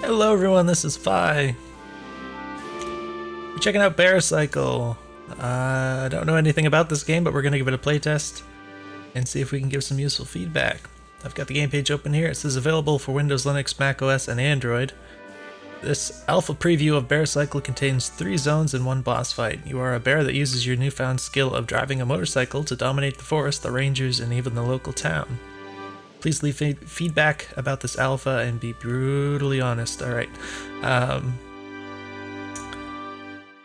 Hello everyone, this is Fi. We're checking out Bearcycle. I don't know anything about this game, but we're going to give it a playtest and see if we can give some useful feedback. I've got the game page open here. It says available for Windows, Linux, Mac OS, and Android. This alpha preview of Bearcycle contains 3 zones and 1 boss fight. You are a bear that uses your newfound skill of driving a motorcycle to dominate the forest, the rangers, and even the local town. Please leave feedback about this alpha and be brutally honest. Alright.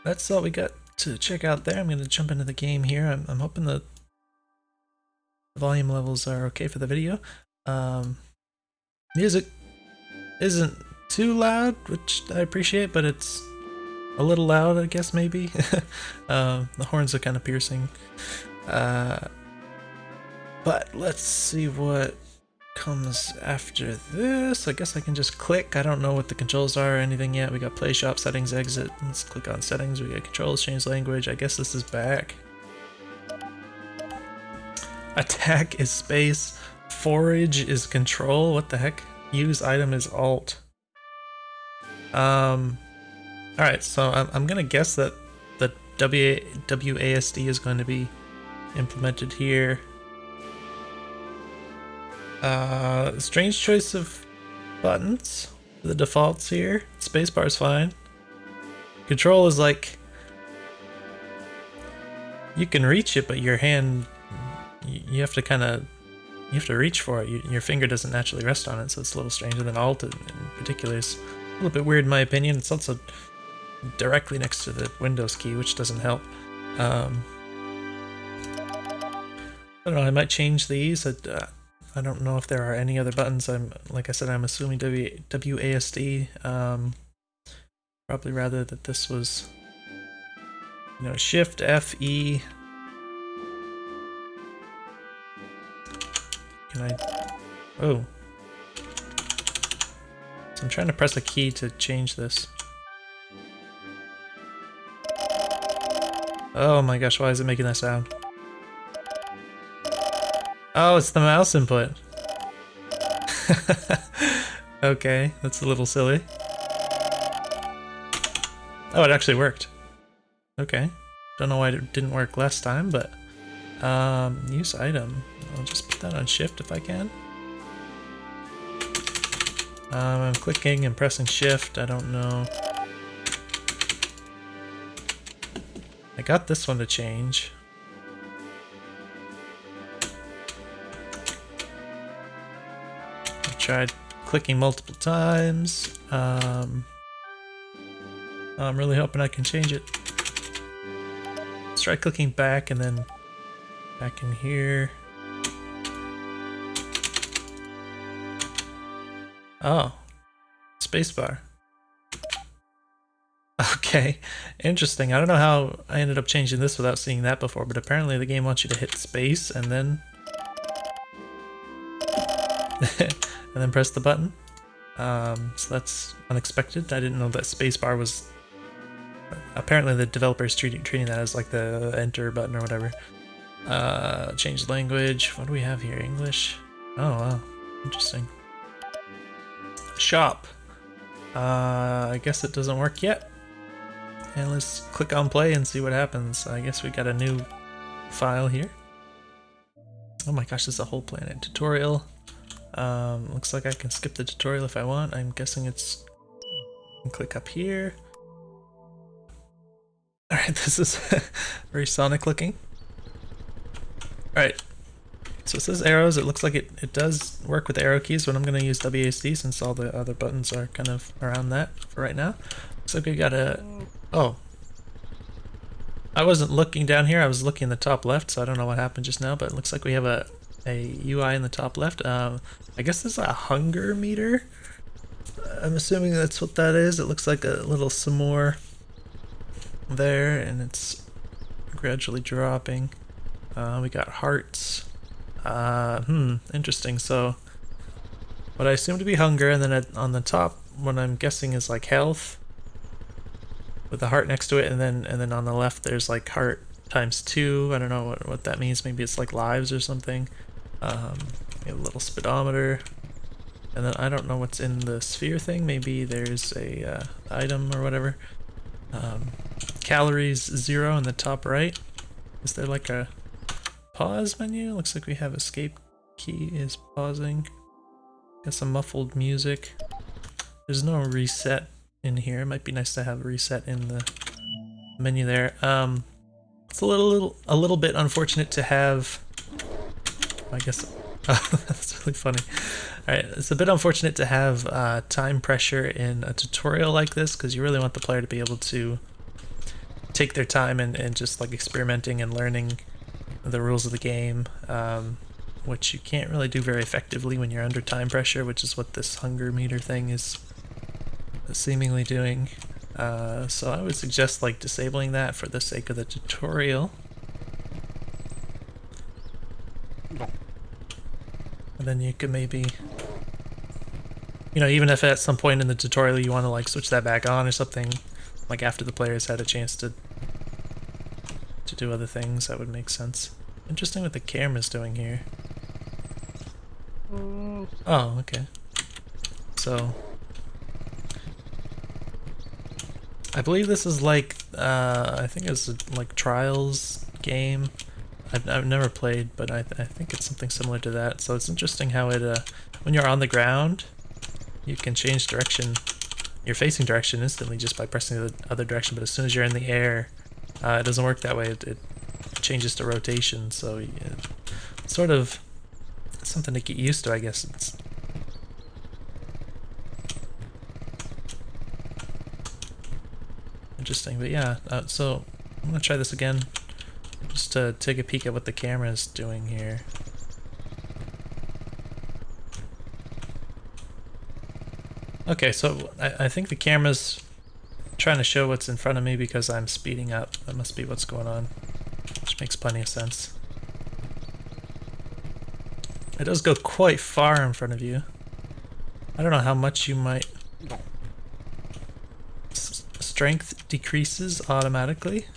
That's all we got to check out there. I'm going to jump into the game here. I'm hoping the volume levels are okay for the video. Music isn't too loud, which I appreciate, but it's a little loud, I guess, maybe. The horns are kind of piercing. But let's see what comes after this. I guess I can just click. I don't know what the controls are or anything yet. We got play shop, settings, exit. Let's click on settings. We got controls, change language. I guess this is back. Attack is space. Forage is control. What the heck? Use item is alt. Alright, so I'm gonna guess that the WASD is going to be implemented here. Strange choice of buttons. The defaults here. Spacebar is fine. Control is like, you can reach it, but your hand, you have to reach for it. Your finger doesn't naturally rest on it, so it's a little strange. And then Alt in particular is a little bit weird in my opinion. It's also directly next to the Windows key, which doesn't help. I don't know, I might change these. I don't know if there are any other buttons. Like I said, I'm assuming WASD. Probably rather that this was, Shift F E. Can I? Oh. So I'm trying to press a key to change this. Oh my gosh, why is it making that sound? Oh, it's the mouse input. Okay, that's a little silly. Oh, it actually worked. Okay. Don't know why it didn't work last time, but use item. I'll just put that on shift if I can. I'm clicking and pressing shift. I don't know. I got this one to change. Tried clicking multiple times. I'm really hoping I can change it. Let's try clicking back and then back in here. Oh, spacebar. Okay, interesting. I don't know how I ended up changing this without seeing that before, but apparently the game wants you to hit space and then and then press the button. So that's unexpected. I didn't know that spacebar was... Apparently the developer's treating that as like the enter button or whatever. Change language. What do we have here? English? Oh wow, interesting. Shop. I guess it doesn't work yet. And let's click on play and see what happens. I guess we got a new file here. Oh my gosh, there's a whole planet tutorial. Looks like I can skip the tutorial if I want. I'm guessing it's... I can click up here. Alright, this is very Sonic looking. Alright, so it says arrows. It looks like it does work with arrow keys, but I'm going to use WASD since all the other buttons are kind of around that for right now. Looks like we got a... Oh. I wasn't looking down here, I was looking in the top left, so I don't know what happened just now, but it looks like we have a UI in the top left. I guess there's a hunger meter. I'm assuming that's what that is. It looks like a little some more there, and it's gradually dropping. We got hearts. Interesting. So what I assume to be hunger, and then on the top, what I'm guessing is like health, with the heart next to it, and then on the left there's like heart times 2. I don't know what that means. Maybe it's like lives or something. A little speedometer. And then I don't know what's in the sphere thing. Maybe there's a item or whatever. Calories 0 in the top right. Is there like a pause menu? Looks like we have escape key is pausing. Got some muffled music. There's no reset in here. It might be nice to have a reset in the menu there. It's a little bit unfortunate to have. I guess that's really funny. All right, it's a bit unfortunate to have time pressure in a tutorial like this because you really want the player to be able to take their time and just like experimenting and learning the rules of the game, which you can't really do very effectively when you're under time pressure, which is what this hunger meter thing is seemingly doing. So I would suggest like disabling that for the sake of the tutorial. And then you could maybe, you know, even if at some point in the tutorial you want to like switch that back on or something, like after the player's had a chance to do other things, that would make sense. Interesting what the camera's doing here. Oh, okay. So I believe this is like, I think it's a, like Trials game. I've never played, but I think it's something similar to that. So it's interesting how it, when you're on the ground, you can change direction, your facing direction instantly just by pressing the other direction. But as soon as you're in the air, it doesn't work that way. It changes to rotation. So it's sort of something to get used to, I guess. It's interesting, but yeah, so I'm gonna try this again just to take a peek at what the camera is doing here. Okay, so I think the camera's trying to show what's in front of me because I'm speeding up. That must be what's going on, which makes plenty of sense. It does go quite far in front of you. I don't know how much you might... Strength decreases automatically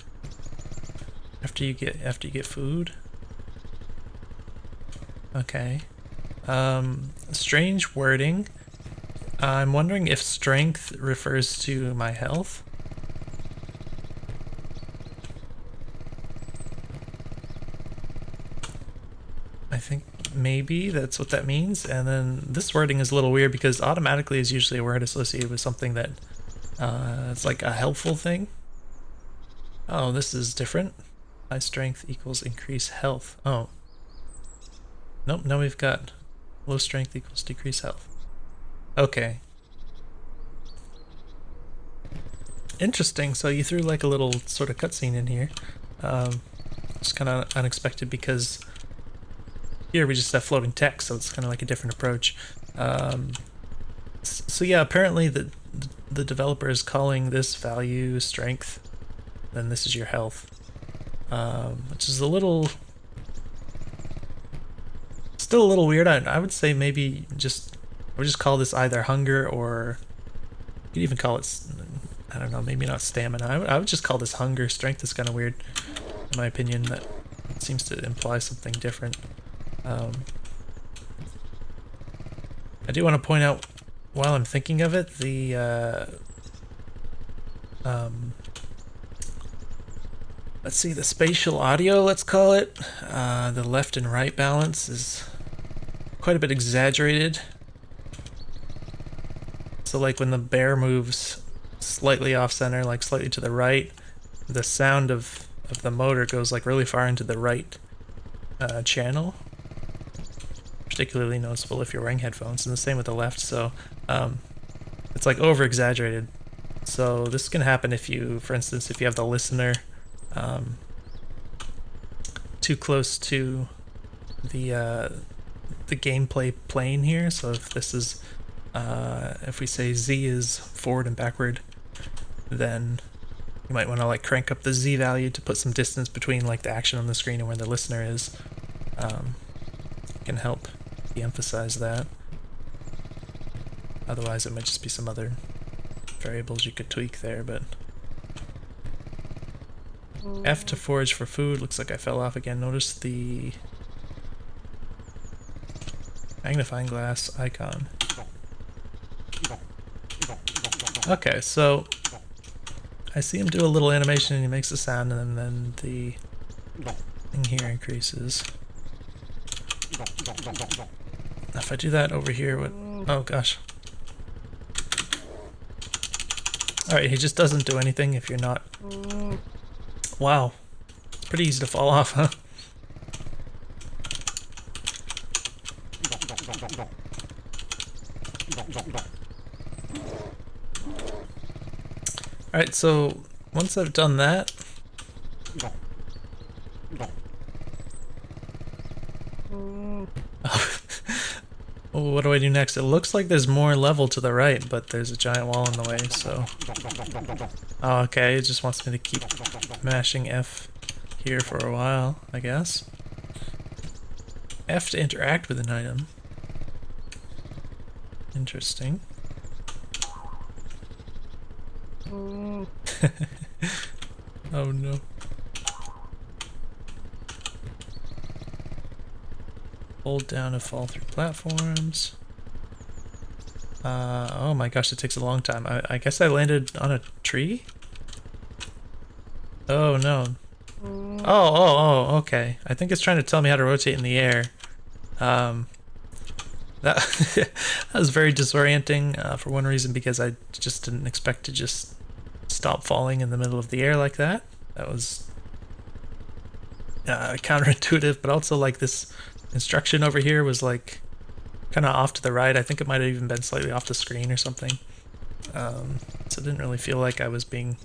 after you get food. Okay. Strange wording. I'm wondering if strength refers to my health. I think maybe that's what that means. And then this wording is a little weird because automatically is usually a word associated with something that it's like a helpful thing. Oh, this is different. High strength equals increased health. Oh. Nope, now we've got low strength equals decreased health. Okay. Interesting, so you threw like a little sort of cutscene in here. It's kind of unexpected because here we just have floating text, so it's kind of like a different approach. So yeah, apparently the developer is calling this value strength, then this is your health, which is still a little weird. I would say maybe I would just call this either hunger or you could even call it, I don't know, maybe not stamina. I would just call this hunger. Strength is kind of weird, in my opinion. That seems to imply something different. I do want to point out, while I'm thinking of it, let's see, the spatial audio, let's call it, the left and right balance is quite a bit exaggerated. So like when the bear moves slightly off center, like slightly to the right, the sound of the motor goes like really far into the right channel. Particularly noticeable if you're wearing headphones, and the same with the left. So it's like over exaggerated. So this can happen if you, for instance, if you have the listener too close to the gameplay plane here. So if this is if we say Z is forward and backward, then you might want to like crank up the Z value to put some distance between like the action on the screen and where the listener is. Can help de-emphasize that. Otherwise it might just be some other variables you could tweak there, but F to forage for food. Looks like I fell off again. Notice the magnifying glass icon. Okay, so I see him do a little animation and he makes a sound, and then the thing here increases. If I do that over here, what? Oh gosh. Alright, he just doesn't do anything if you're not... Wow. It's pretty easy to fall off, huh? Alright, so once I've done that... Oh, what do I do next? It looks like there's more level to the right, but there's a giant wall in the way, so... Oh, okay, it just wants me to keep mashing F here for a while, I guess. F to interact with an item. Interesting. Oh no. Hold down to fall through platforms. Oh my gosh, it takes a long time. I guess I landed on a tree? Oh no. Oh, okay. I think it's trying to tell me how to rotate in the air. That, that was very disorienting for one reason, because I just didn't expect to just stop falling in the middle of the air like that. That was counterintuitive, but also like this instruction over here was like kind of off to the right. I think it might have even been slightly off the screen or something. So it didn't really feel like I was being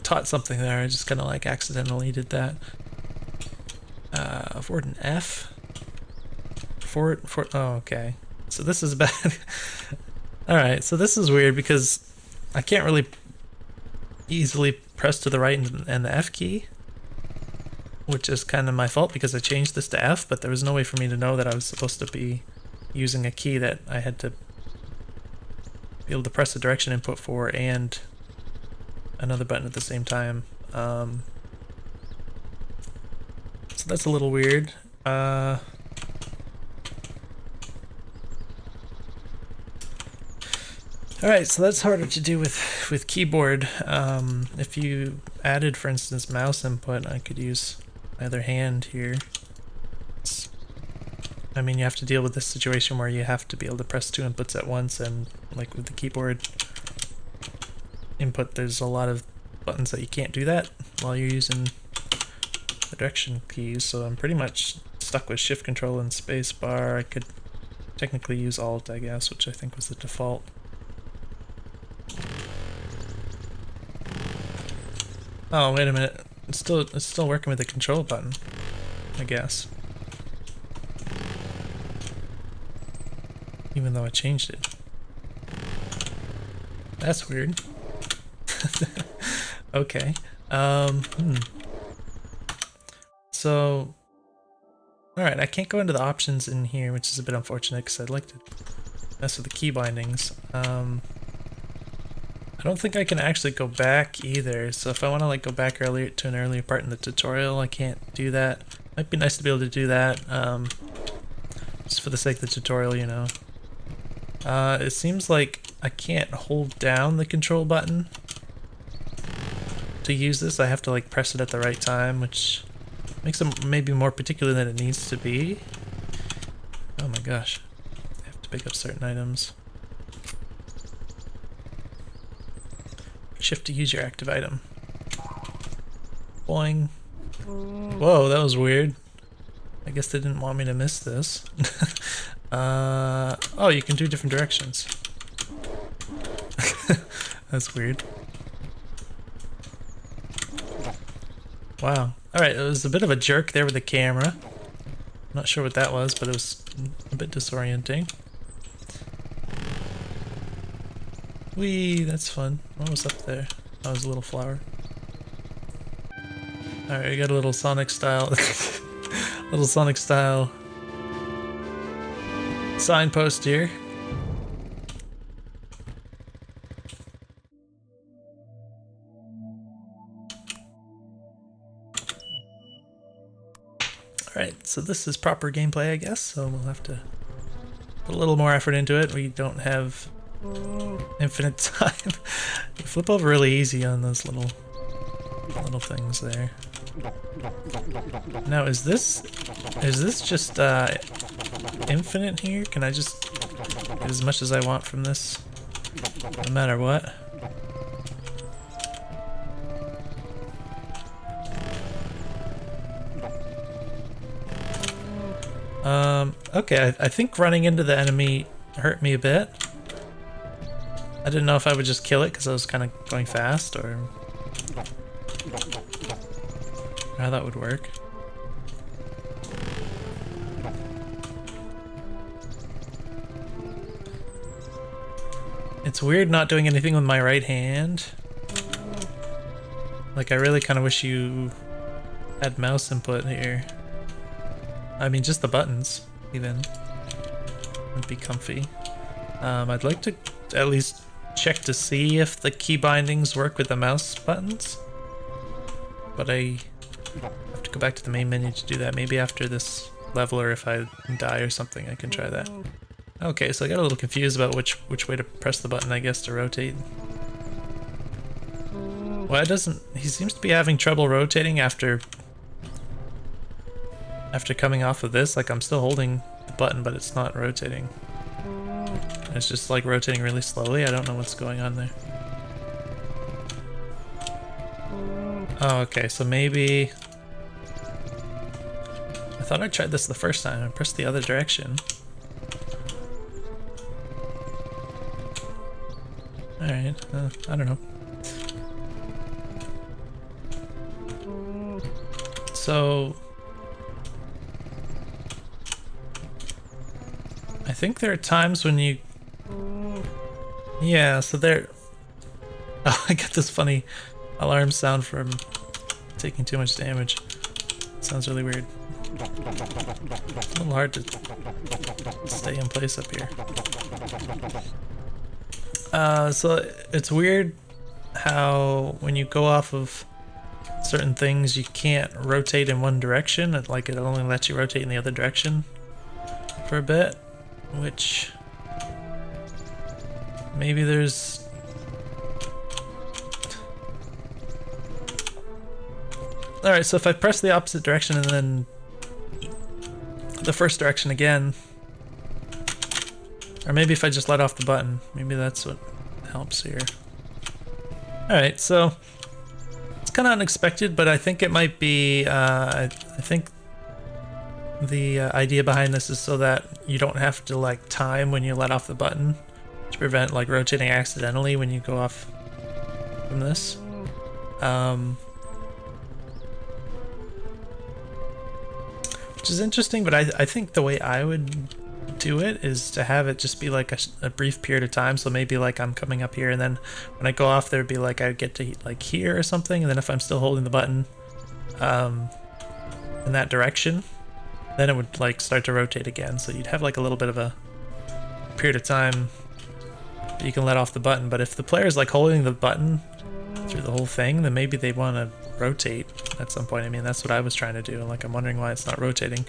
taught something there. I just kind of like accidentally did that. Forward and F. Forward, oh, okay. So this is bad. Alright, so this is weird because I can't really easily press to the right and the F key, which is kind of my fault because I changed this to F, but there was no way for me to know that I was supposed to be using a key that I had to be able to press the direction input for and another button at the same time. So that's a little weird. Alright, so that's harder to do with keyboard. If you added, for instance, mouse input, I could use my other hand here. I mean, you have to deal with this situation where you have to be able to press two inputs at once, and like with the keyboard input, there's a lot of buttons that you can't do that while you're using the direction keys, so I'm pretty much stuck with shift control and space bar. I could technically use alt, I guess, which I think was the default. Oh, wait a minute. It's still working with the control button, I guess. Even though I changed it. That's weird. Okay. So, alright, I can't go into the options in here, which is a bit unfortunate because I'd like to mess with the key bindings. I don't think I can actually go back either, so if I want to like go back earlier to an earlier part in the tutorial, I can't do that. Might be nice to be able to do that, just for the sake of the tutorial, you know. It seems like I can't hold down the control button to use this. I have to like press it at the right time, which makes it maybe more particular than it needs to be. Oh my gosh. I have to pick up certain items. Shift to use your active item. Boing. Whoa, that was weird. I guess they didn't want me to miss this. Oh, you can do different directions. That's weird. Wow. Alright, it was a bit of a jerk there with the camera. Not sure what that was, but it was a bit disorienting. Whee, that's fun. What was up there? That was a little flower. Alright, we got a little Sonic style little Sonic style signpost here. Alright, so this is proper gameplay, I guess, so we'll have to put a little more effort into it. We don't have Infinite time. You flip over really easy on those little things there. Now is this just infinite here? Can I just get as much as I want from this? No matter what? Okay, I think running into the enemy hurt me a bit. I didn't know if I would just kill it because I was kind of going fast, or how that would work. It's weird not doing anything with my right hand. Like, I really kind of wish you had mouse input here. I mean, just the buttons, even, would be comfy. I'd like to at least check to see if the key bindings work with the mouse buttons. But I have to go back to the main menu to do that. Maybe after this level, or if I die or something, I can try that. Okay, so I got a little confused about which way to press the button, I guess, to rotate. Why doesn't... He seems to be having trouble rotating after coming off of this. Like, I'm still holding the button, but it's not rotating. It's just like rotating really slowly. I don't know what's going on there. Oh, okay, so maybe... I thought I tried this the first time. I pressed the other direction. Alright, I don't know. So... I think there are times when you... Yeah, so there... Oh, I get this funny alarm sound from taking too much damage. Sounds really weird. It's a little hard to stay in place up here. So it's weird how when you go off of certain things you can't rotate in one direction. Like, it only lets you rotate in the other direction for a bit, which maybe there's... Alright, so if I press the opposite direction and then the first direction again, or maybe if I just let off the button, maybe that's what helps here. Alright, so it's kind of unexpected, but I think it might be, I think the idea behind this is so that you don't have to like time when you let off the button to prevent like rotating accidentally when you go off from this. Which is interesting, but I think the way I would do it is to have it just be like a brief period of time. So maybe like I'm coming up here, and then when I go off there'd be like I would get to like here or something, and then if I'm still holding the button in that direction, then it would like start to rotate again. So you'd have like a little bit of a period of time that you can let off the button. But if the player's like holding the button through the whole thing, then maybe they want to rotate at some point. I mean, that's what I was trying to do. Like, I'm wondering why it's not rotating.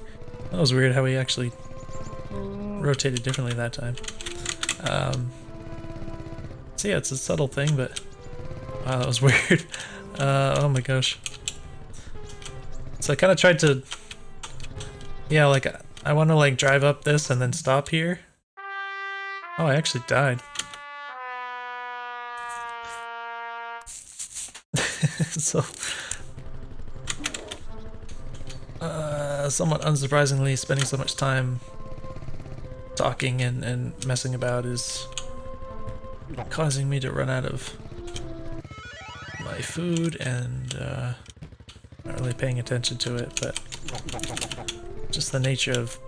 That was weird how he actually rotated differently that time. So yeah, it's a subtle thing, but wow, that was weird. Oh my gosh. So I kind of tried to, yeah, like I want to like drive up this and then stop here. Oh, I actually died. So, somewhat unsurprisingly, spending so much time talking and messing about is causing me to run out of my food, and not really paying attention to it, but just the nature of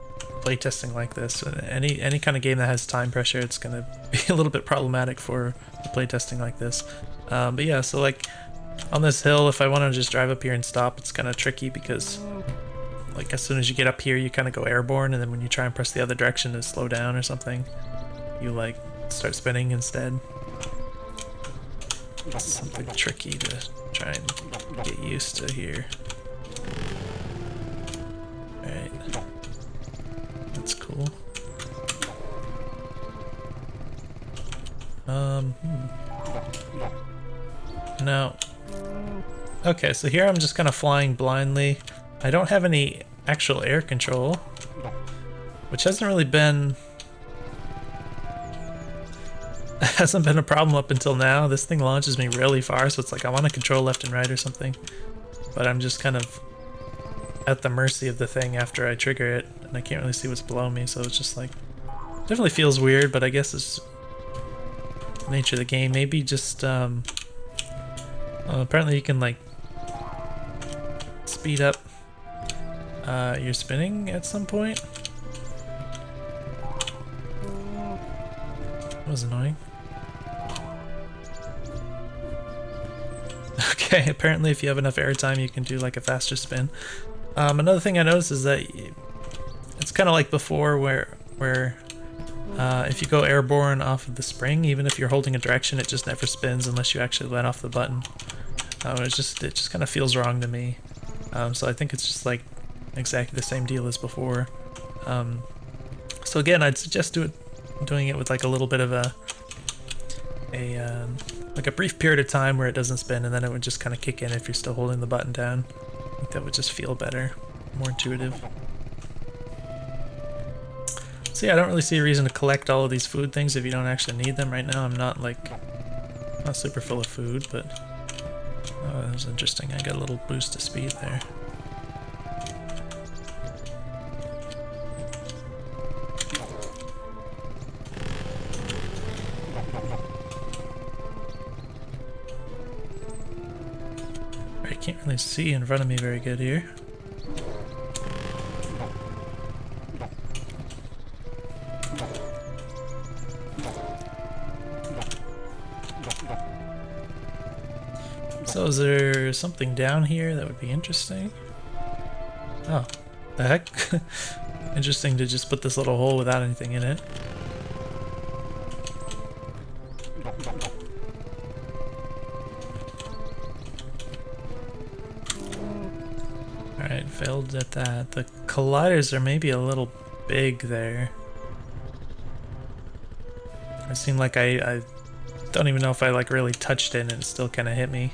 playtesting like this. Any kind of game that has time pressure, it's gonna be a little bit problematic for playtesting like this. But yeah, so like on this hill, if I want to just drive up here and stop, it's kind of tricky because like as soon as you get up here you kind of go airborne, and then when you try and press the other direction to slow down or something, you like start spinning instead. It's something tricky to try and get used to here. Alright, that's cool. No. Okay, so here I'm just kind of flying blindly. I don't have any actual air control, which hasn't really been... hasn't been a problem up until now. This thing launches me really far, so it's like I want to control left and right or something. But I'm just kind of at the mercy of the thing after I trigger it, and I can't really see what's below me, so it's just like... definitely feels weird, but I guess it's the nature of the game. Maybe just, apparently you can, like, speed up your spinning at some point. That was annoying. Okay, apparently if you have enough airtime you can do like a faster spin. Another thing I noticed is that it's kind of like before where if you go airborne off of the spring, even if you're holding a direction, it just never spins unless you actually let off the button. It just kind of feels wrong to me. So I think it's just like exactly the same deal as before. So again, I'd suggest doing it with like a little bit of like a brief period of time where it doesn't spin, and then it would just kind of kick in if you're still holding the button down. I think that would just feel better, more intuitive. So yeah, I don't really see a reason to collect all of these food things if you don't actually need them. Right now I'm not super full of food, but that was interesting. I got a little boost of speed there. I can't really see in front of me very good here. So is there something down here that would be interesting? Oh, the heck? Interesting to just put this little hole without anything in it. Alright, failed at that. The colliders are maybe a little big there. It seemed like I don't even know if I like really touched it and it still kind of hit me.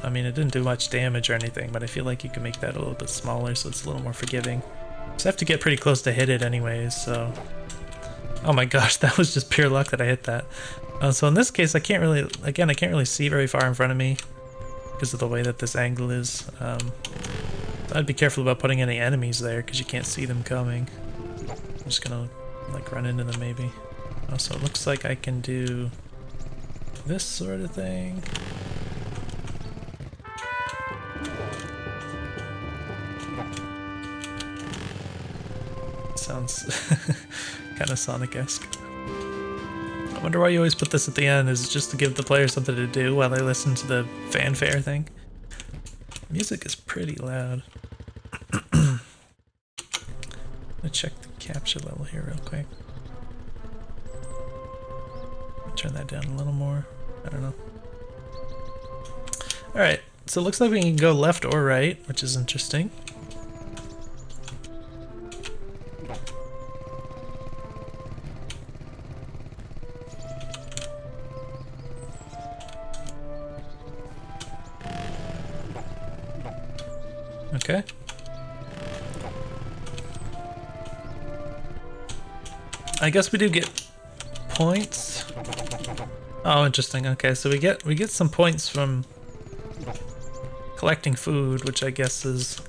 I mean, it didn't do much damage or anything, but I feel like you can make that a little bit smaller so it's a little more forgiving. Just have to get pretty close to hit it anyways, so... Oh my gosh, that was just pure luck that I hit that. So in this case, I can't really see very far in front of me because of the way that this angle is. I'd be careful about putting any enemies there because you can't see them coming. I'm just gonna like run into them maybe. Oh, so it looks like I can do this sort of thing. Sounds kind of Sonic-esque. I wonder why you always put this at the end. Is it just to give the player something to do while they listen to the fanfare thing? Music is pretty loud. I'm gonna check the capture level here real quick. Turn that down a little more. I don't know. Alright, so it looks like we can go left or right, which is interesting. Okay. I guess we do get points. Oh, interesting. Okay, so we get some points from collecting food, which I guess is,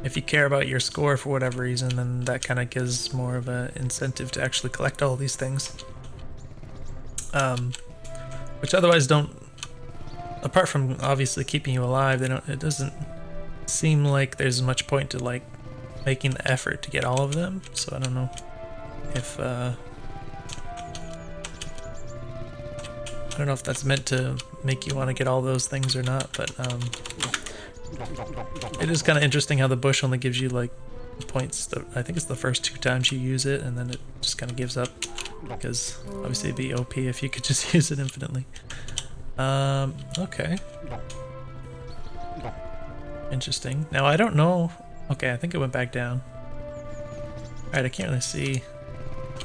if you care about your score for whatever reason, then that kind of gives more of an incentive to actually collect all these things. Which otherwise don't, apart from obviously keeping you alive, it doesn't seem like there's much point to like making the effort to get all of them. So I don't know if I don't know if that's meant to make you want to get all those things or not, but it is kind of interesting how the bush only gives you like points. I think it's the first 2 times you use it, and then it just kind of gives up, because obviously it'd be OP if you could just use it infinitely. Okay. Interesting. Now I don't know. Okay, I think it went back down. Alright, I can't really see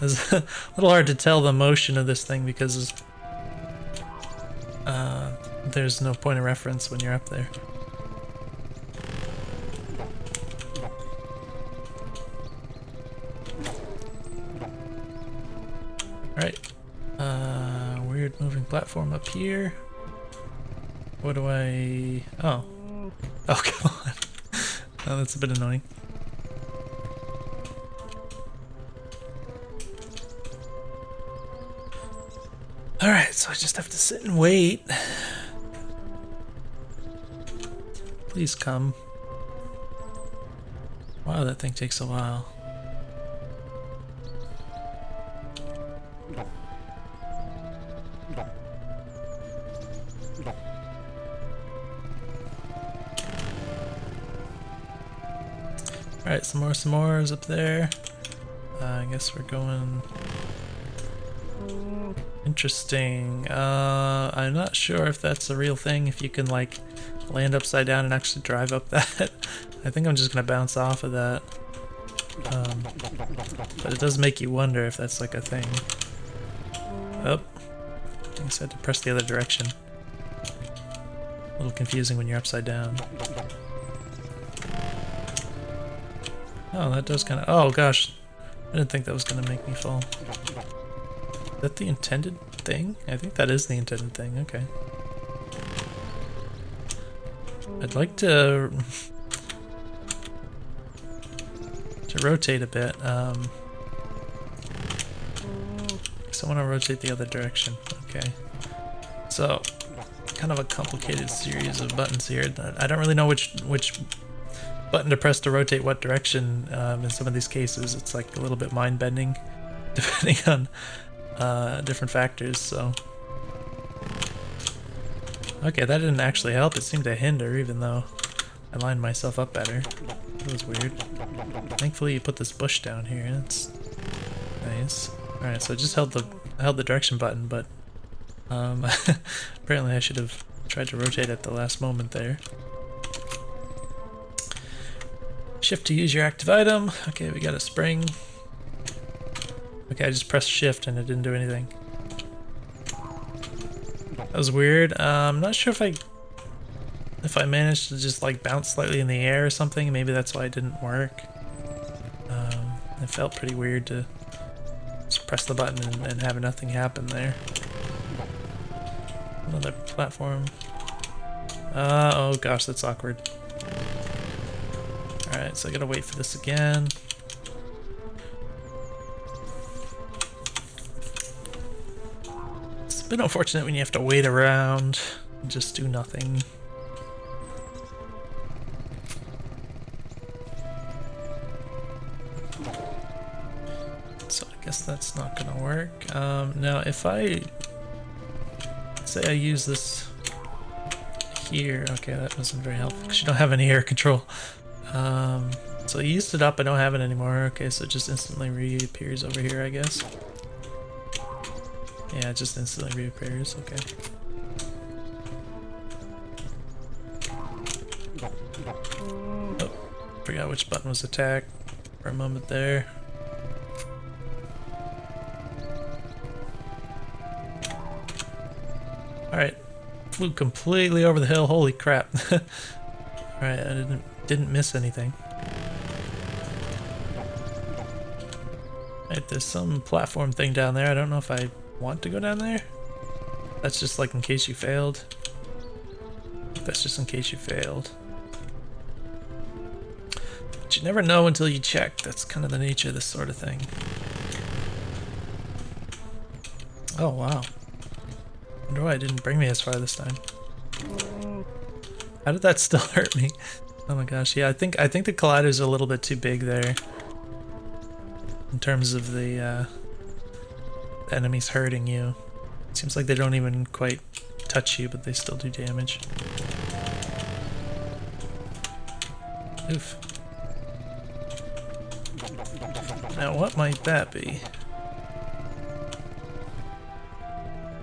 It's a little hard to tell the motion of this thing because there's no point of reference when you're up there. Alright. Weird moving platform up here. What do I... Oh. Oh, come on. Oh, that's a bit annoying. Alright, so I just have to sit and wait. Please come. Wow, that thing takes a while. Alright, some more is up there. I guess we're going... Interesting. I'm not sure if that's a real thing, if you can like land upside down and actually drive up that. I think I'm just gonna bounce off of that. But it does make you wonder if that's like a thing. Oh, I guess I had to press the other direction. A little confusing when you're upside down. Oh, that does kind of... Oh gosh, I didn't think that was gonna make me fall. Is that the intended thing? I think that is the intended thing, okay. I'd like to rotate a bit. So I want to rotate the other direction, okay. So, kind of a complicated series of buttons here. I don't really know which button to press to rotate what direction in some of these cases. It's like a little bit mind-bending depending on different factors, so... Okay, that didn't actually help. It seemed to hinder, even though I lined myself up better. That was weird. Thankfully you put this bush down here. That's nice. Alright, so I just held the direction button, but apparently I should have tried to rotate at the last moment there. Shift to use your active item. Okay, we got a spring. Okay, I just pressed shift and it didn't do anything. That was weird. I'm not sure if I managed to just like bounce slightly in the air or something. Maybe that's why it didn't work. It felt pretty weird to just press the button and have nothing happen there. Another platform. Oh gosh, that's awkward. Alright, so I gotta wait for this again. It's a bit unfortunate when you have to wait around and just do nothing. So I guess that's not gonna work. Now if I say I use this here, okay, that wasn't very helpful because you don't have any air control. So I used it up, I don't have it anymore. Okay, so it just instantly reappears over here, I guess. Yeah, it just instantly reappears, okay. Oh, forgot which button was attacked for a moment there. Alright, flew completely over the hill, holy crap. Alright, I didn't miss anything. Right, there's some platform thing down there. I don't know if I want to go down there. That's just like in case you failed. That's just in case you failed. But you never know until you check. That's kind of the nature of this sort of thing. Oh wow. Wonder why it didn't bring me as far this time. How did that still hurt me? Oh my gosh, yeah, I think the collider's a little bit too big there. In terms of the enemies hurting you. It seems like they don't even quite touch you, but they still do damage. Oof. Now what might that be?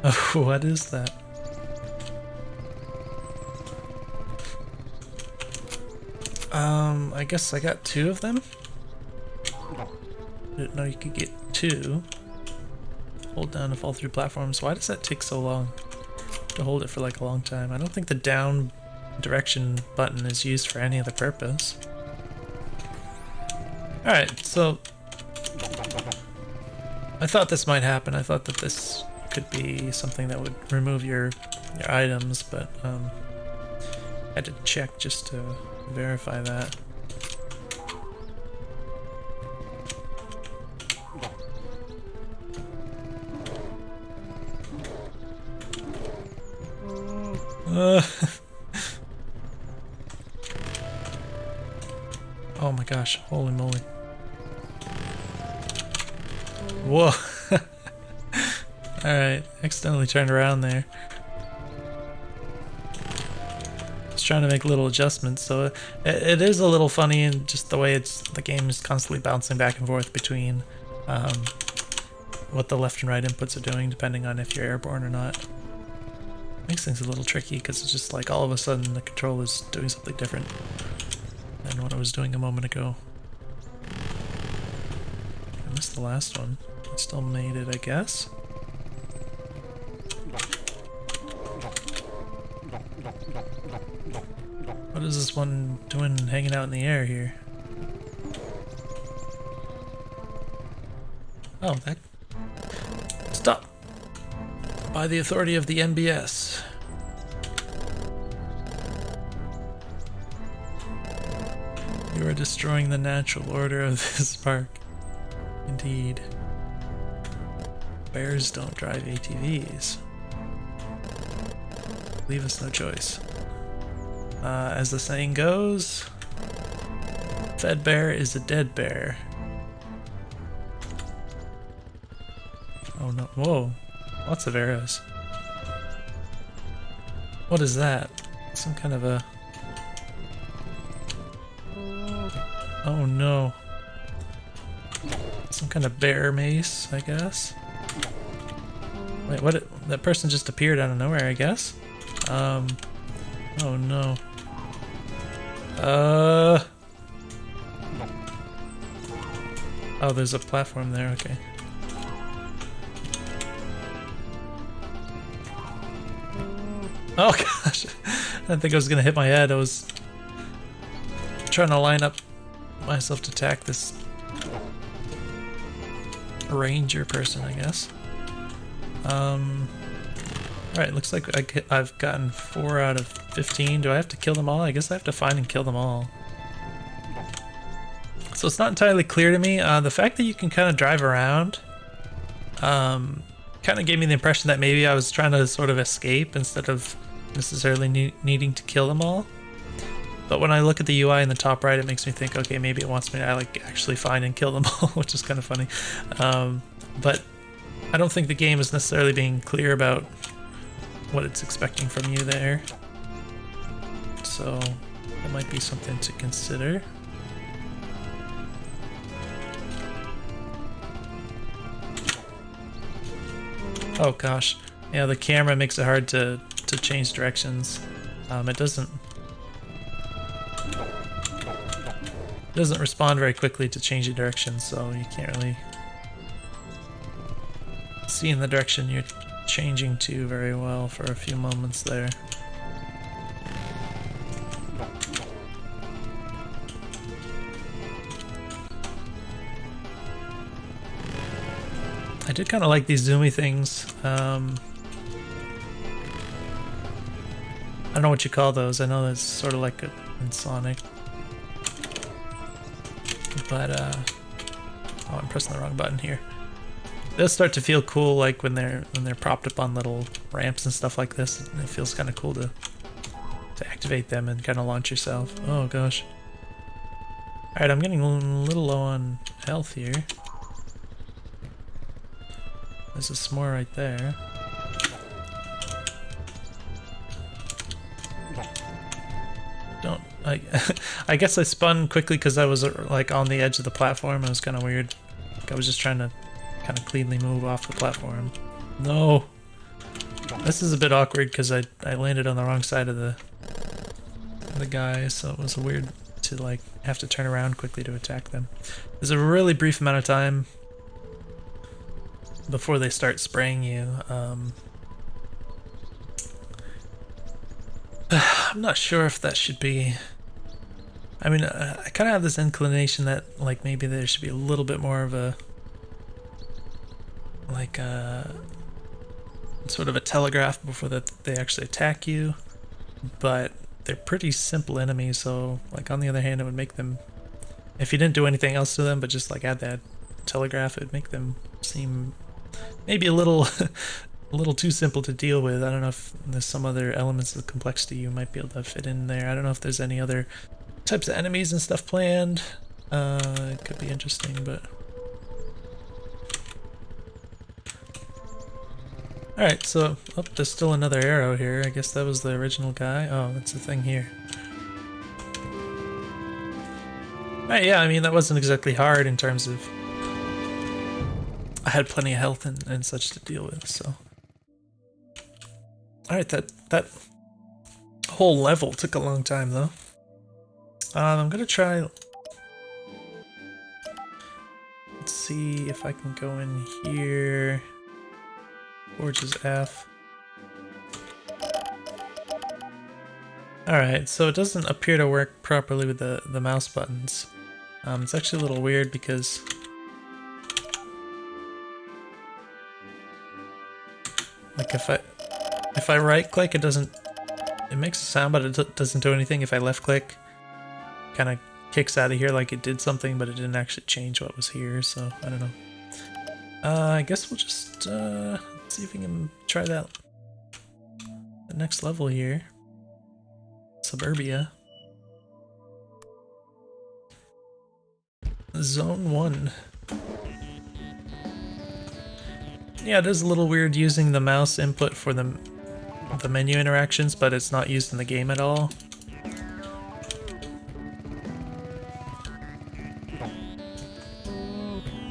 Oh, what is that? I guess I got 2 of them? I didn't know you could get 2. Hold down to fall through platforms. Why does that take so long? To hold it for like a long time. I don't think the down direction button is used for any other purpose. Alright, so I thought this might happen. I thought that this could be something that would remove your items, but I had to check just to verify that. Oh my gosh, holy moly. Whoa. Alright, accidentally turned around there. Just trying to make little adjustments, so it is a little funny in just the way the game is constantly bouncing back and forth between what the left and right inputs are doing depending on if you're airborne or not. Makes things a little tricky because it's just like all of a sudden the control is doing something different than what I was doing a moment ago. I missed the last one. I still made it, I guess. What is this one doing hanging out in the air here? Oh, that... Stop! By the authority of the NBS. You are destroying the natural order of this park. Indeed. Bears don't drive ATVs. Leave us no choice. As the saying goes, fed bear is a dead bear. Oh no, whoa. Lots of arrows. What is that? Some kind of a... Oh no. Some kind of bear mace, I guess? Wait, what? That person just appeared out of nowhere, I guess? Oh no. Oh, there's a platform there, okay. Oh gosh, I didn't think I was gonna hit my head. I was trying to line up myself to attack this ranger person, I guess. Alright, looks like I've gotten 4 out of 15. Do I have to kill them all? I guess I have to find and kill them all. So it's not entirely clear to me. The fact that you can kind of drive around kind of gave me the impression that maybe I was trying to sort of escape instead of necessarily needing to kill them all. But when I look at the UI in the top right, it makes me think, okay, maybe it wants me to like actually find and kill them all, which is kind of funny. But I don't think the game is necessarily being clear about what it's expecting from you there. So that might be something to consider. Oh gosh, yeah, the camera makes it hard to change directions. It doesn't respond very quickly to changing directions, so you can't really see in the direction you're changing to very well for a few moments there. I did kind of like these zoomy things. I don't know what you call those. I know that's sort of like in Sonic. But, oh, I'm pressing the wrong button here. They'll start to feel cool, like when they're propped up on little ramps and stuff like this. It feels kind of cool to activate them and kind of launch yourself. Oh gosh. Alright, I'm getting a little low on health here. There's a s'more right there. I guess I spun quickly because I was like on the edge of the platform. It was kind of weird. Like, I was just trying to kind of cleanly move off the platform. No! This is a bit awkward because I landed on the wrong side of the guy, so it was weird to like have to turn around quickly to attack them. There's a really brief amount of time before they start spraying you. I'm not sure if that should be... I mean, I kind of have this inclination that, like, maybe there should be a little bit more of a... like, sort of a telegraph before that they actually attack you. But they're pretty simple enemies, so, like, on the other hand, it would make them... if you didn't do anything else to them, but just, like, add that telegraph, it would make them seem maybe a little... a little too simple to deal with. I don't know if there's some other elements of complexity you might be able to fit in there. I don't know if there's any other types of enemies and stuff planned. It could be interesting, but... Alright, so... oh, there's still another arrow here. I guess that was the original guy. Oh, that's the thing here. Alright, yeah, I mean, that wasn't exactly hard in terms of... I had plenty of health and such to deal with, so... Alright, that whole level took a long time, though. I'm gonna try... let's see if I can go in here. Forge is F. Alright, so it doesn't appear to work properly with the mouse buttons. It's actually a little weird because... like if I right click, it doesn't... it makes a sound, but it doesn't do anything. If I left click, kind of kicks out of here like it did something, but it didn't actually change what was here, so I don't know. I guess we'll just see if we can try that. The next level here. Suburbia. Zone 1. Yeah, it is a little weird using the mouse input for the menu interactions, but it's not used in the game at all.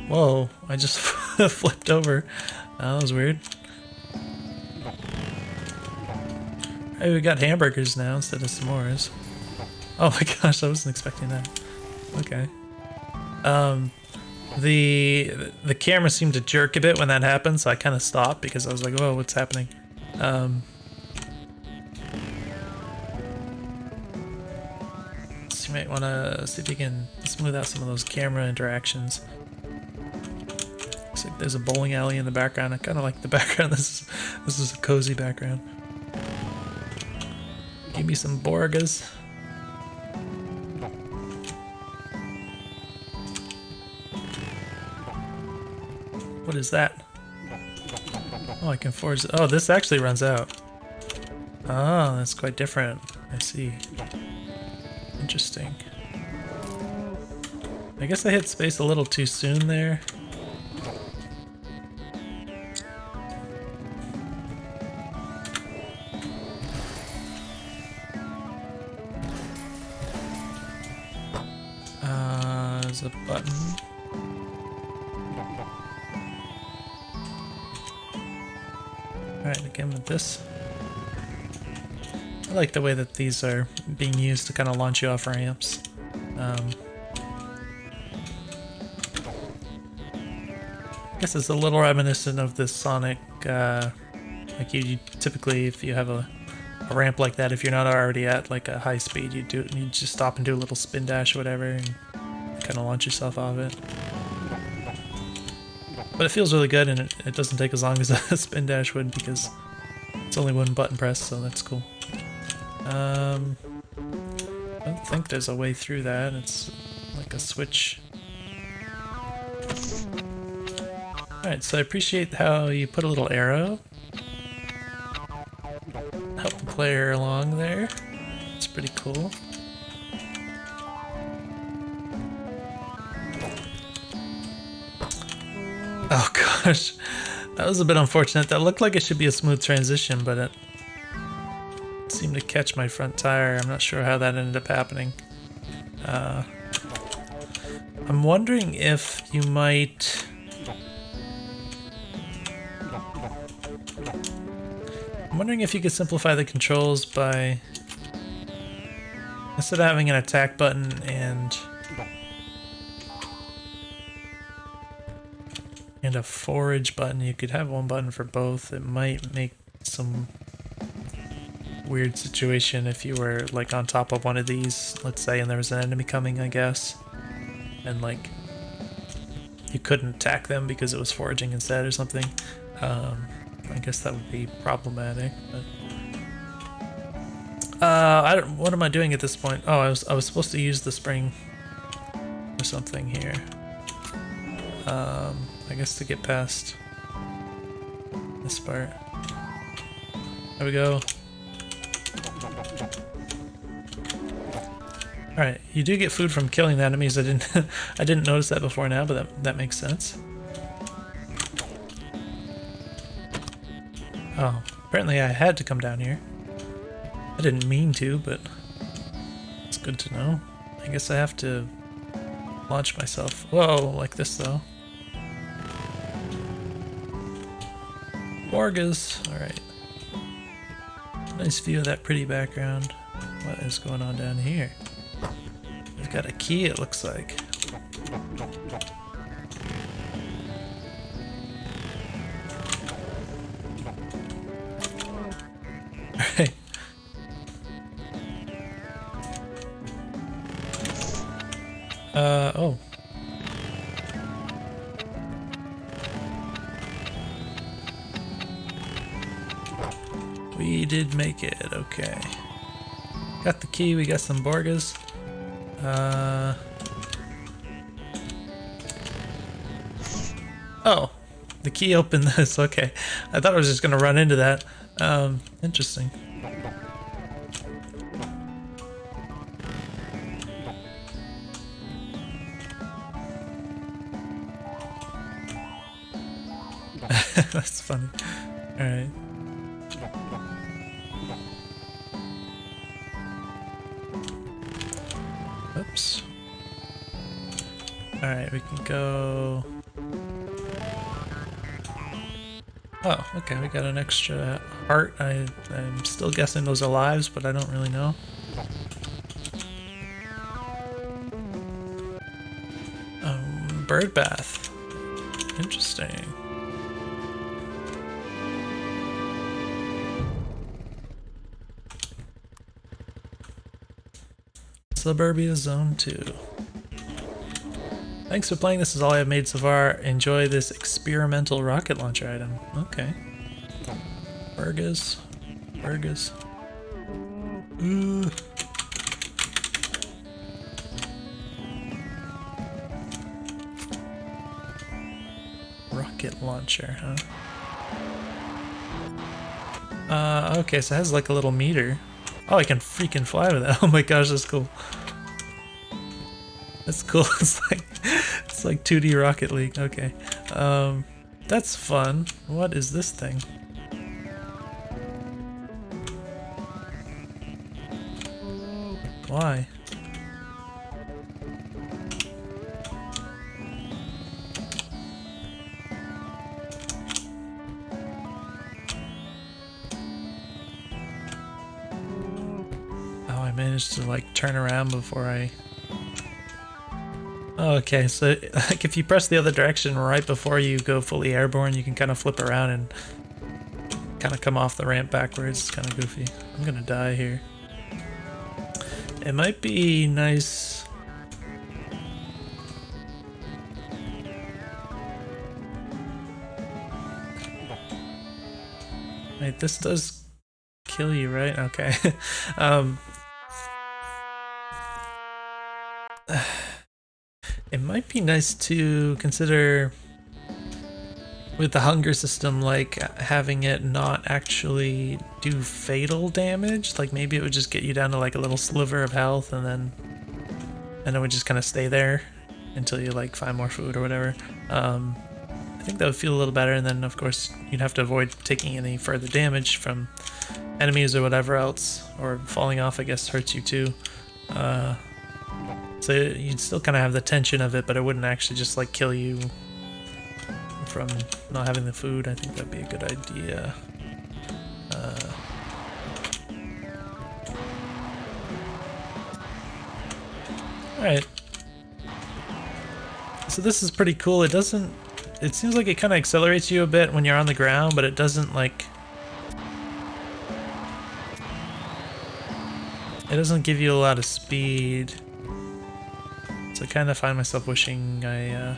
Whoa, I just flipped over. That was weird. Hey, we got hamburgers now instead of s'mores. Oh my gosh, I wasn't expecting that. Okay. The camera seemed to jerk a bit when that happened, so I kind of stopped because I was like, "Whoa, what's happening?" So you might want to see if you can smooth out some of those camera interactions. Looks like there's a bowling alley in the background. I kind of like the background. This is a cozy background. Give me some Borgas. What is that? Oh, I can forge... oh, this actually runs out. Oh, that's quite different. I see. Interesting. I guess I hit space a little too soon there. There's a button. Alright, again with this. I like the way that these are being used to kind of launch you off ramps. I guess it's a little reminiscent of the Sonic, like you typically, if you have a ramp like that, if you're not already at like a high speed, you just stop and do a little spin dash or whatever and kind of launch yourself off it. But it feels really good, and it doesn't take as long as a spin dash would because it's only one button press, so that's cool. I don't think there's a way through that. It's like a switch. Alright, so I appreciate how you put a little arrow. Help the player along there. It's pretty cool. Oh gosh, that was a bit unfortunate. That looked like it should be a smooth transition, but it seemed to catch my front tire. I'm not sure how that ended up happening. I'm wondering if you might... I'm wondering if you could simplify the controls by... instead of having an attack button and and a forage button. You could have one button for both. It might make some weird situation if you were like on top of one of these, let's say, and there was an enemy coming, I guess, and like you couldn't attack them because it was foraging instead or something. I guess that would be problematic. But I don't. What am I doing at this point? Oh, I was supposed to use the spring or something here. I guess to get past this part. There we go. Alright, you do get food from killing the enemies. I didn't notice that before now, but that makes sense. Oh, apparently I had to come down here. I didn't mean to, but it's good to know. I guess I have to launch myself. Whoa, like this though. Borgas, alright. Nice view of that pretty background. What is going on down here? We've got a key, it looks like. Alright. Oh. We did make it, okay. Got the key, we got some Borgas. Oh, the key opened this, okay. I thought I was just gonna run into that. Interesting. That's funny. Alright. Oops. Alright, we can go... Oh, okay, we got an extra heart. I'm still guessing those are lives, but I don't really know. Bird bath. Interesting. Suburbia Zone 2. Thanks for playing. This is all I have made so far. Enjoy this experimental rocket launcher item. Okay. Burgers. Burgers. Ooh. Rocket launcher, huh? Okay, so it has like a little meter. Oh, I can freaking fly with that. Oh my gosh, that's cool. That's cool. It's like 2D Rocket League. Okay. That's fun. What is this thing? Why? I managed to like turn around before I... Oh, okay, so like if you press the other direction right before you go fully airborne, you can kind of flip around and kind of come off the ramp backwards. It's kind of goofy. I'm gonna die here. It might be nice... Wait, this does kill you, right? Okay. It might be nice to consider with the hunger system, like having it not actually do fatal damage. Like maybe it would just get you down to like a little sliver of health, and it would just kind of stay there until you like find more food or whatever. I think that would feel a little better, and then of course you'd have to avoid taking any further damage from enemies or whatever else, or falling off I guess hurts you too. So you'd still kind of have the tension of it, but it wouldn't actually just like kill you from not having the food. I think that'd be a good idea. Alright. So this is pretty cool. It doesn't it seems like it kind of accelerates you a bit when you're on the ground, but it doesn't like... It doesn't give you a lot of speed. So I kind of find myself wishing I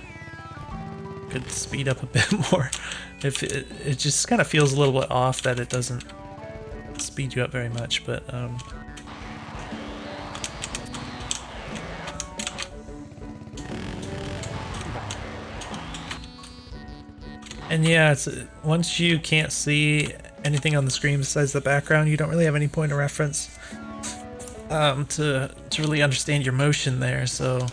could speed up a bit more. If it just kind of feels a little bit off that it doesn't speed you up very much, but and yeah, it's once you can't see anything on the screen besides the background, you don't really have any point of reference to really understand your motion there. So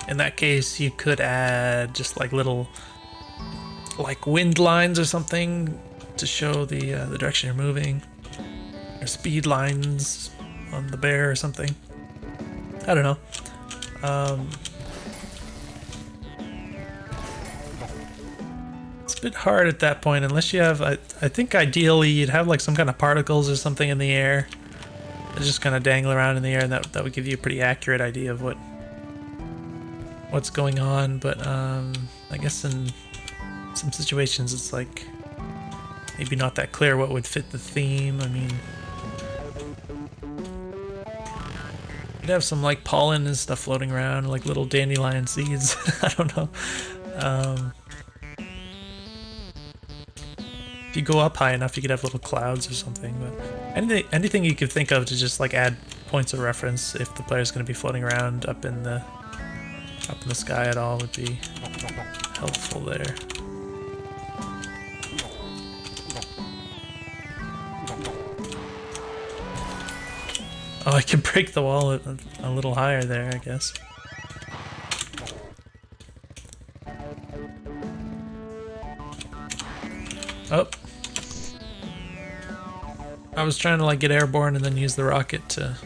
in that case, you could add just like little like wind lines or something to show the direction you're moving, or speed lines on the bear or something. I don't know. It's a bit hard at that point unless you have, I think ideally you'd have like some kind of particles or something in the air that just kind of dangle around in the air, and that would give you a pretty accurate idea of what's going on. But I guess in some situations it's like maybe not that clear what would fit the theme. I mean, you'd have some like pollen and stuff floating around, like little dandelion seeds. I don't know. If you go up high enough, you could have little clouds or something. But anything you could think of to just like add points of reference if the player's going to be floating around up in the sky at all would be helpful there. Oh, I can break the wall a little higher there, I guess. Oh. I was trying to like get airborne and then use the rocket to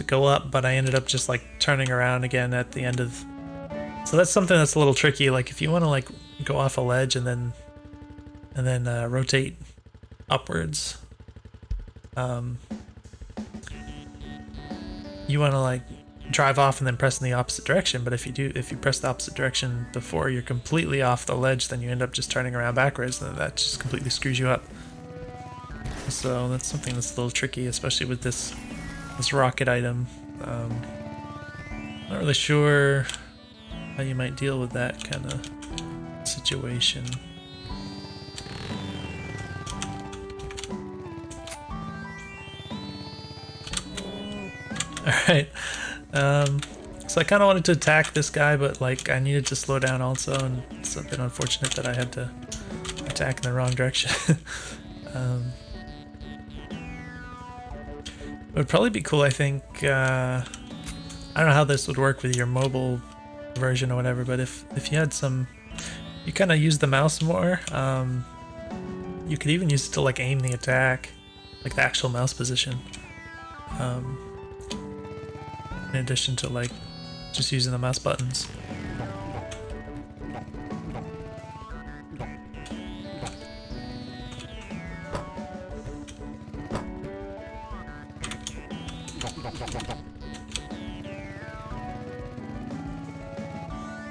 go up, but I ended up just like turning around again at the end of... So that's something that's a little tricky. Like if you want to like go off a ledge and then rotate upwards, you want to like drive off and then press in the opposite direction. But if you press the opposite direction before you're completely off the ledge, then you end up just turning around backwards, and that just completely screws you up. So that's something that's a little tricky, especially with this rocket item. Not really sure how you might deal with that kind of situation. Alright, so I kind of wanted to attack this guy, but like I needed to slow down also, and it's a bit unfortunate that I had to attack in the wrong direction. It would probably be cool, I think, I don't know how this would work with your mobile version or whatever, but if you had some, you kind of use the mouse more, you could even use it to like aim the attack, like the actual mouse position. In addition to like just using the mouse buttons.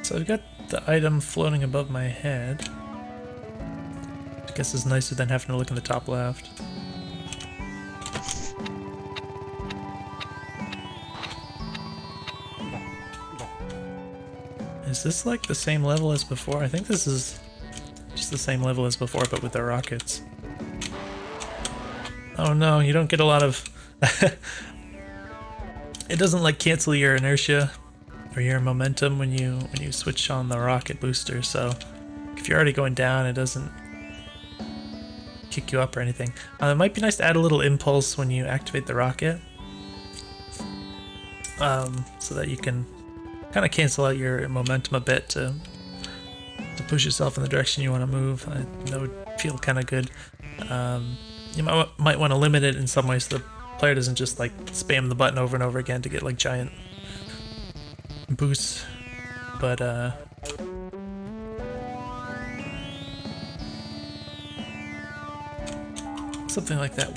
So I've got the item floating above my head. I guess it's nicer than having to look in the top left. Is this like the same level as before? I think this is just the same level as before, but with the rockets. Oh no, you don't get a lot of... It doesn't like cancel your inertia or your momentum when you switch on the rocket booster, so if you're already going down, it doesn't kick you up or anything. It might be nice to add a little impulse when you activate the rocket, so that you can kind of cancel out your momentum a bit to push yourself in the direction you want to move. That would feel kind of good. You might want to limit it in some way so the player doesn't just like spam the button over and over again to get like giant boosts, but something like that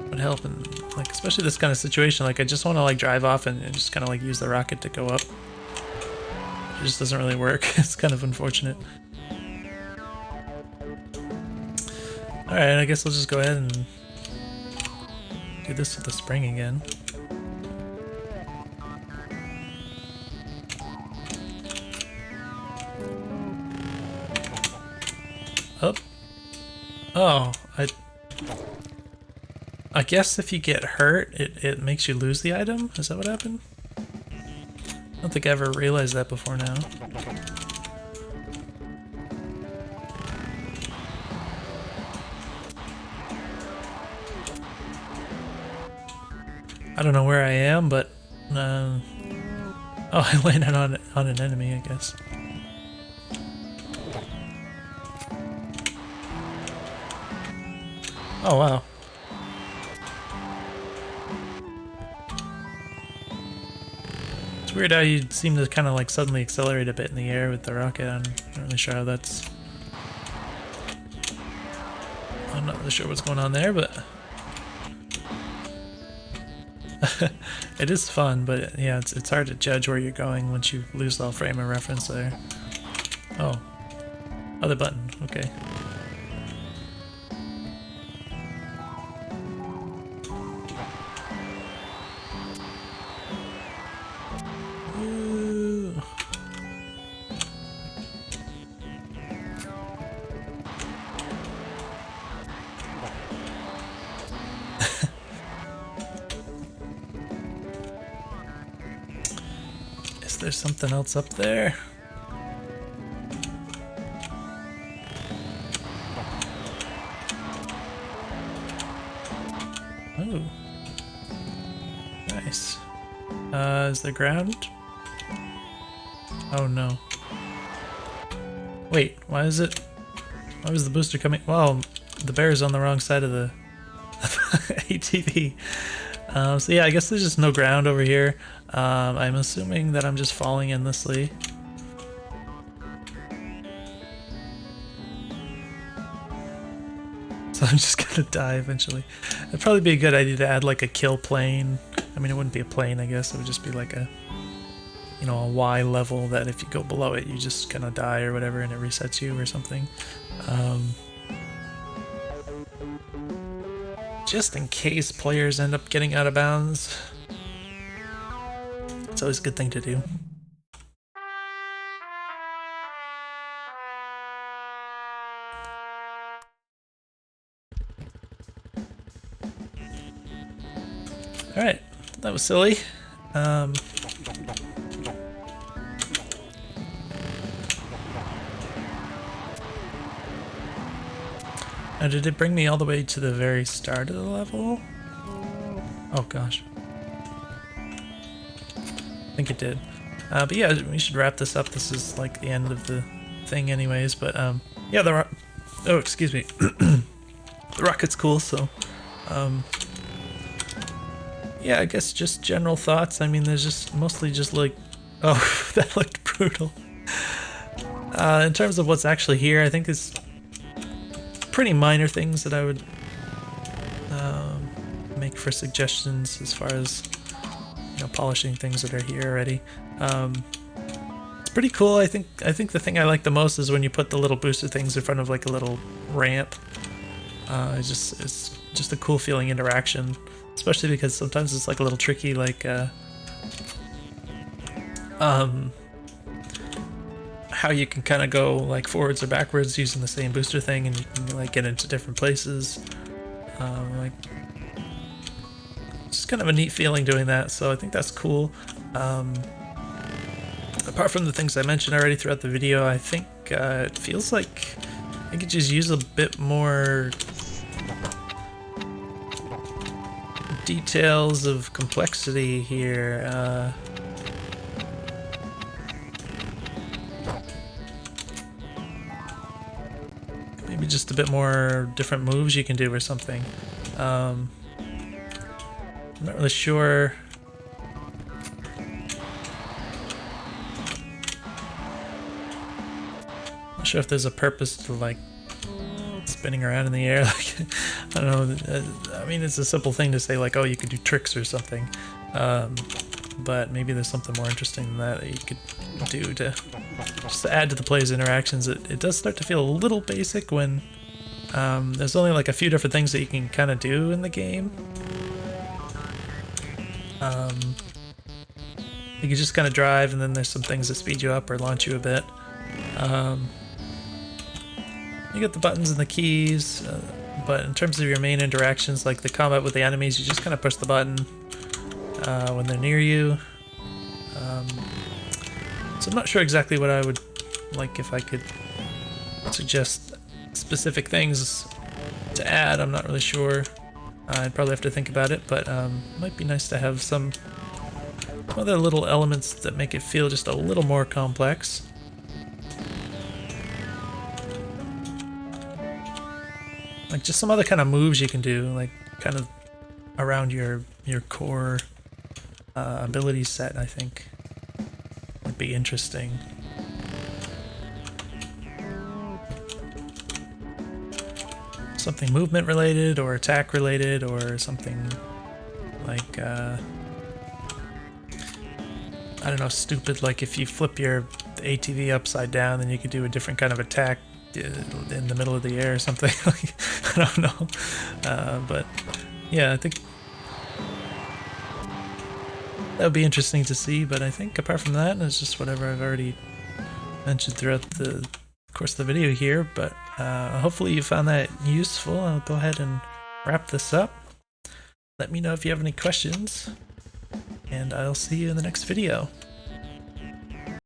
would would help in, like, especially this kind of situation. Like, I just want to like drive off and just kind of like use the rocket to go up. It just doesn't really work. It's kind of unfortunate. Alright, I guess I'll just go ahead and do this with the spring again. Up. Oh, I guess if you get hurt, it makes you lose the item? Is that what happened? I don't think I ever realized that before now. I don't know where I am, but oh, I landed on an enemy, I guess. Oh wow. It's weird how you seem to kind of like suddenly accelerate a bit in the air with the rocket. I'm not really sure how that's... I'm not really sure what's going on there, but... It is fun, but yeah, it's hard to judge where you're going once you lose all frame of reference there. Oh. Other button, okay. Is there something else up there? Oh. Nice. Is there ground? Oh no. Wait, why was the booster coming? Well, the bear's on the wrong side of the ATV. So yeah, I guess there's just no ground over here. I'm assuming that I'm just falling endlessly. So I'm just gonna die eventually. It'd probably be a good idea to add like a kill plane. I mean, it wouldn't be a plane, I guess. It would just be like a, you know, a Y level that if you go below it, you just kind of die or whatever and it resets you or something. Just in case players end up getting out of bounds. It's always a good thing to do. Alright, that was silly. Now, did it bring me all the way to the very start of the level? Oh gosh. I think it did. But yeah, we should wrap this up. This is like the end of the thing anyways, but yeah, oh, excuse me. The rocket's cool, so yeah, I guess just general thoughts. I mean, there's just mostly just like, oh, that looked brutal. In terms of what's actually here, I think it's pretty minor things that I would make for suggestions as far as, you know, polishing things that are here already. It's pretty cool. I think the thing I like the most is when you put the little booster things in front of like a little ramp. It's just a cool feeling interaction, especially because sometimes it's like a little tricky, like how you can kind of go like forwards or backwards using the same booster thing, and you can like get into different places. Like, it's just kind of a neat feeling doing that, so I think that's cool. Apart from the things I mentioned already throughout the video, I think it feels like I could just use a bit more details of complexity here. Maybe just a bit more different moves you can do or something. I'm not really sure. Not sure if there's a purpose to like spinning around in the air. Like, I don't know. I mean, it's a simple thing to say, like, oh, you could do tricks or something. But maybe there's something more interesting than that you could do to just to add to the player's interactions. It does start to feel a little basic when there's only like a few different things that you can kind of do in the game. You can just kind of drive, and then there's some things that speed you up or launch you a bit. You get the buttons and the keys, but in terms of your main interactions, like the combat with the enemies, you just kind of push the button when they're near you. So I'm not sure exactly what I would like if I could suggest specific things to add. I'm not really sure. I'd probably have to think about it, but it might be nice to have some other little elements that make it feel just a little more complex. Like just some other kind of moves you can do, like kind of around your core ability set, I think would be interesting. Something movement related or attack related, or something like I don't know, stupid, like if you flip your ATV upside down, then you could do a different kind of attack in the middle of the air or something. Like, I don't know, but yeah, I think that would be interesting to see. But I think apart from that, it's just whatever I've already mentioned throughout the course of the video here. But hopefully you found that useful. I'll go ahead and wrap this up. Let me know if you have any questions, and I'll see you in the next video.